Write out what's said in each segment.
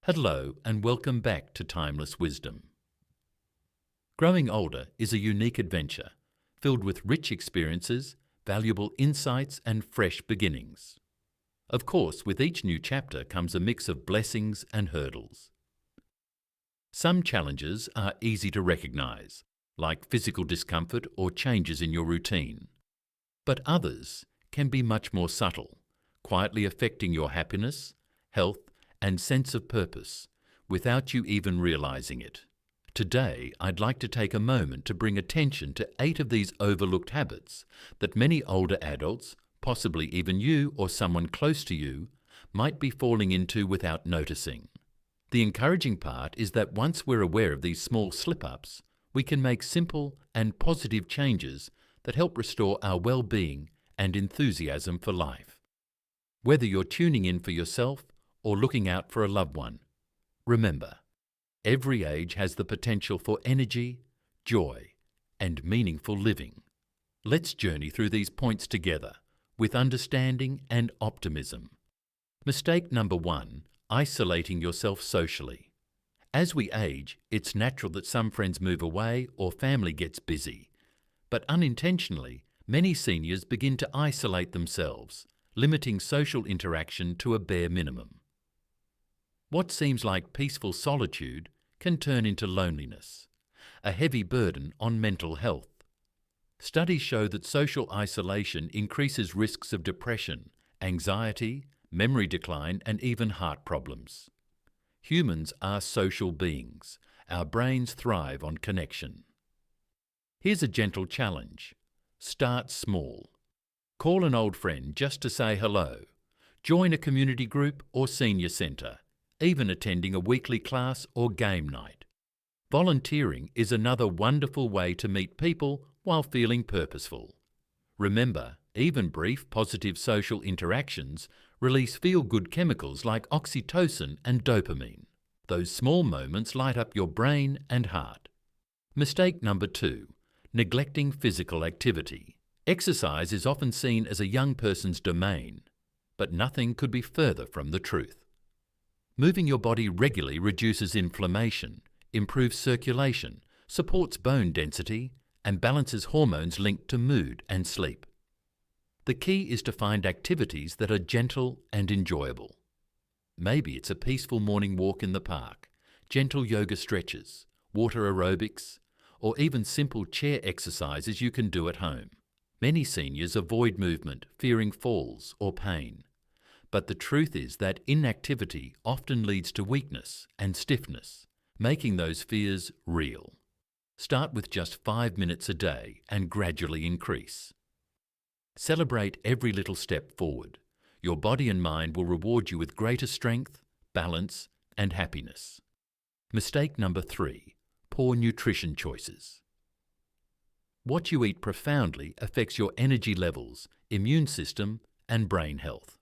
Hello and welcome back to Timeless Wisdom. Growing older is a unique adventure, filled with rich experiences, valuable insights and fresh beginnings. Of course, with each new chapter comes a mix of blessings and hurdles. Some challenges are easy to recognize, like physical discomfort or changes in your routine. But others can be much more subtle, quietly affecting your happiness, health, and sense of purpose without you even realizing it. Today, I'd like to take a moment to bring attention to 8 of these overlooked habits that many older adults, possibly even you or someone close to you, might be falling into without noticing. The encouraging part is that once we're aware of these small slip-ups, we can make simple and positive changes that help restore our well-being and enthusiasm for life. Whether you're tuning in for yourself or looking out for a loved one, remember, every age has the potential for energy, joy, and meaningful living. Let's journey through these points together with understanding and optimism. Mistake number 1, isolating yourself socially. As we age, it's natural that some friends move away or family gets busy. But unintentionally, many seniors begin to isolate themselves, limiting social interaction to a bare minimum. What seems like peaceful solitude can turn into loneliness, a heavy burden on mental health. Studies show that social isolation increases risks of depression, anxiety, memory decline, and even heart problems. Humans are social beings. Our brains thrive on connection. Here's a gentle challenge. Start small. Call an old friend just to say hello. Join a community group or senior centre, even attending a weekly class or game night. Volunteering is another wonderful way to meet people while feeling purposeful. Remember, even brief positive social interactions release feel-good chemicals like oxytocin and dopamine. Those small moments light up your brain and heart. Mistake number 2, neglecting physical activity. Exercise is often seen as a young person's domain, but nothing could be further from the truth. Moving your body regularly reduces inflammation, improves circulation, supports bone density, and balances hormones linked to mood and sleep. The key is to find activities that are gentle and enjoyable. Maybe it's a peaceful morning walk in the park, gentle yoga stretches, water aerobics, or even simple chair exercises you can do at home. Many seniors avoid movement, fearing falls or pain. But the truth is that inactivity often leads to weakness and stiffness, making those fears real. Start with just 5 minutes a day and gradually increase. Celebrate every little step forward. Your body and mind will reward you with greater strength, balance, and happiness. Mistake number 3, poor nutrition choices. What you eat profoundly affects your energy levels, immune system, and brain health.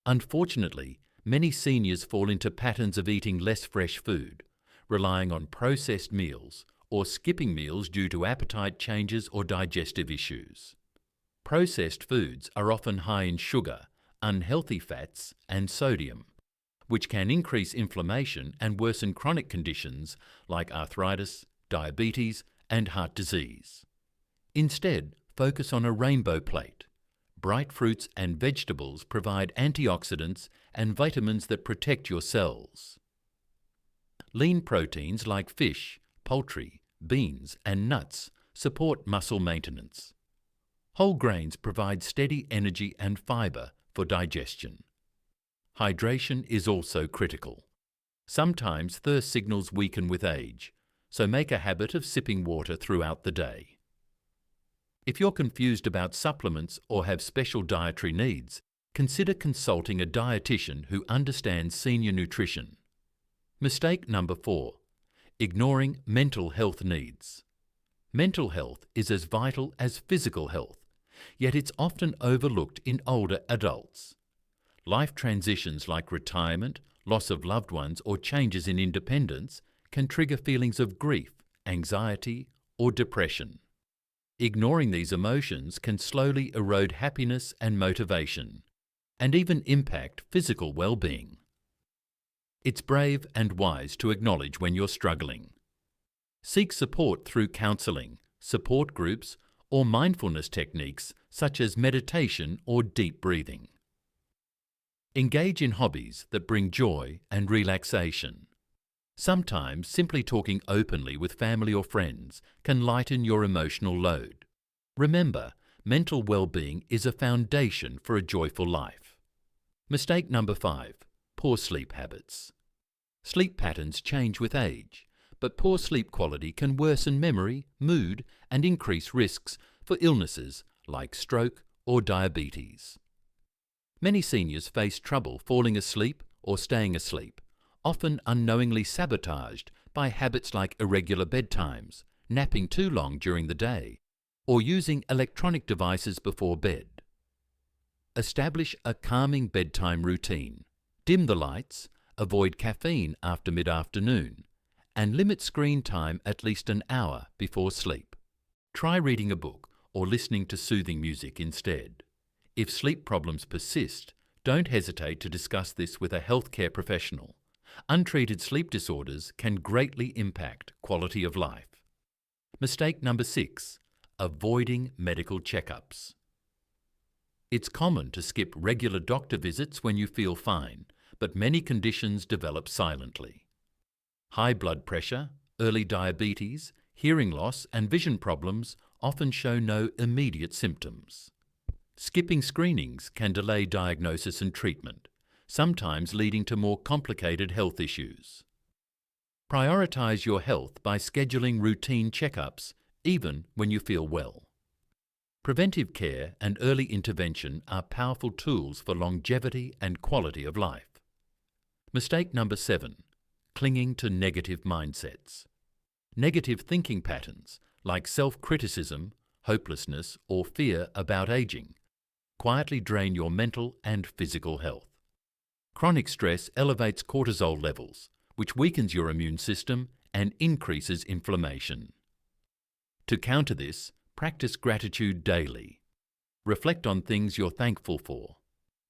Unfortunately, many seniors fall into patterns of eating less fresh food, relying on processed meals, or skipping meals due to appetite changes or digestive issues. Processed foods are often high in sugar, unhealthy fats, and sodium, which can increase inflammation and worsen chronic conditions like arthritis, diabetes, and heart disease. Instead, focus on a rainbow plate. Bright fruits and vegetables provide antioxidants and vitamins that protect your cells. Lean proteins like fish, poultry, beans, and nuts support muscle maintenance. Whole grains provide steady energy and fiber for digestion. Hydration is also critical. Sometimes thirst signals weaken with age, so make a habit of sipping water throughout the day. If you're confused about supplements or have special dietary needs, consider consulting a dietitian who understands senior nutrition. Mistake number 4, ignoring mental health needs. Mental health is as vital as physical health, yet it's often overlooked in older adults. Life transitions like retirement, loss of loved ones, or changes in independence can trigger feelings of grief, anxiety, or depression. Ignoring these emotions can slowly erode happiness and motivation, and even impact physical well-being. It's brave and wise to acknowledge when you're struggling. Seek support through counselling, support groups, or mindfulness techniques such as meditation or deep breathing. Engage in hobbies that bring joy and relaxation. Sometimes simply talking openly with family or friends can lighten your emotional load. Remember, mental well-being is a foundation for a joyful life. Mistake number 5. Poor sleep habits. Sleep patterns change with age, but poor sleep quality can worsen memory, mood, and increase risks for illnesses like stroke or diabetes. Many seniors face trouble falling asleep or staying asleep, often unknowingly sabotaged by habits like irregular bedtimes, napping too long during the day, or using electronic devices before bed. Establish a calming bedtime routine. Dim the lights, avoid caffeine after mid-afternoon, and limit screen time at least an hour before sleep. Try reading a book or listening to soothing music instead. If sleep problems persist, don't hesitate to discuss this with a healthcare professional. Untreated sleep disorders can greatly impact quality of life. Mistake number 6. Avoiding medical checkups. It's common to skip regular doctor visits when you feel fine, but many conditions develop silently. High blood pressure, early diabetes, hearing loss, and vision problems often show no immediate symptoms. Skipping screenings can delay diagnosis and treatment, sometimes leading to more complicated health issues. Prioritize your health by scheduling routine checkups, even when you feel well. Preventive care and early intervention are powerful tools for longevity and quality of life. Mistake number 7. Clinging to negative mindsets. Negative thinking patterns, like self-criticism, hopelessness, or fear about aging, quietly drain your mental and physical health. Chronic stress elevates cortisol levels, which weakens your immune system and increases inflammation. To counter this, practice gratitude daily. Reflect on things you're thankful for.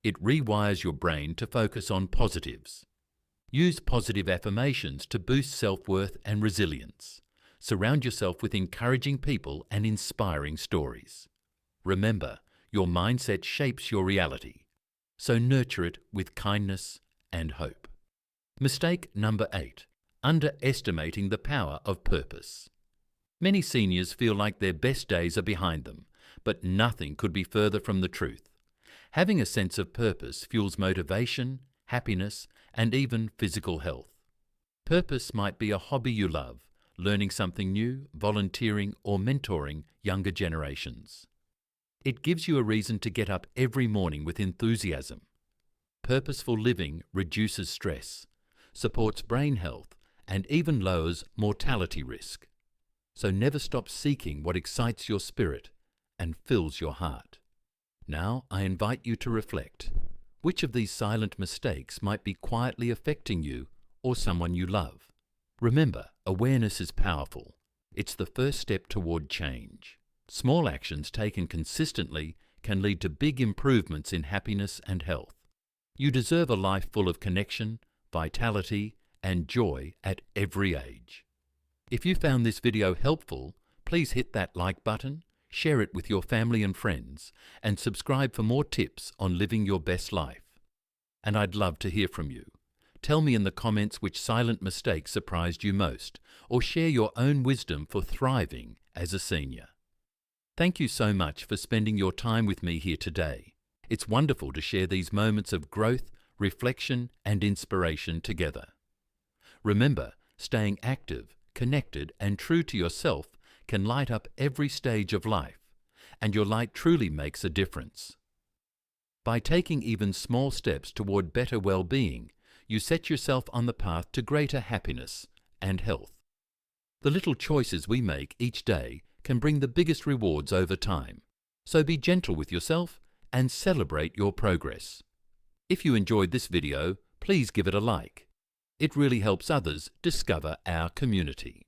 It rewires your brain to focus on positives. Use positive affirmations to boost self-worth and resilience. Surround yourself with encouraging people and inspiring stories. Remember, your mindset shapes your reality, so nurture it with kindness and hope. Mistake number 8. Underestimating the power of purpose. Many seniors feel like their best days are behind them, but nothing could be further from the truth. Having a sense of purpose fuels motivation, happiness, and even physical health. Purpose might be a hobby you love, learning something new, volunteering, or mentoring younger generations. It gives you a reason to get up every morning with enthusiasm. Purposeful living reduces stress, supports brain health, and even lowers mortality risk. So never stop seeking what excites your spirit and fills your heart. Now I invite you to reflect. Which of these silent mistakes might be quietly affecting you or someone you love? Remember, awareness is powerful. It's the first step toward change. Small actions taken consistently can lead to big improvements in happiness and health. You deserve a life full of connection, vitality, and joy at every age. If you found this video helpful, please hit that like button, share it with your family and friends, and subscribe for more tips on living your best life. And I'd love to hear from you. Tell me in the comments which silent mistake surprised you most, or share your own wisdom for thriving as a senior. Thank you so much for spending your time with me here today. It's wonderful to share these moments of growth, reflection, and inspiration together. Remember, staying active, connected, and true to yourself can light up every stage of life, and your light truly makes a difference. By taking even small steps toward better well-being, you set yourself on the path to greater happiness and health. The little choices we make each day can bring the biggest rewards over time, so be gentle with yourself and celebrate your progress. If you enjoyed this video, please give it a like. It really helps others discover our community.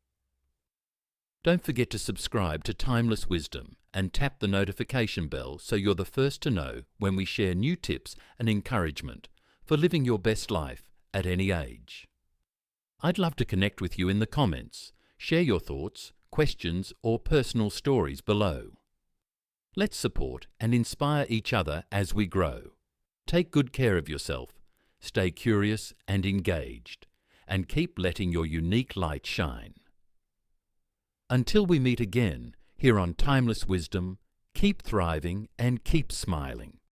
Don't forget to subscribe to Timeless Wisdom and tap the notification bell so you're the first to know when we share new tips and encouragement for living your best life at any age. I'd love to connect with you in the comments. Share your thoughts, questions, or personal stories below. Let's support and inspire each other as we grow. Take good care of yourself, stay curious and engaged, and keep letting your unique light shine. Until we meet again, here on Timeless Wisdom, keep thriving and keep smiling.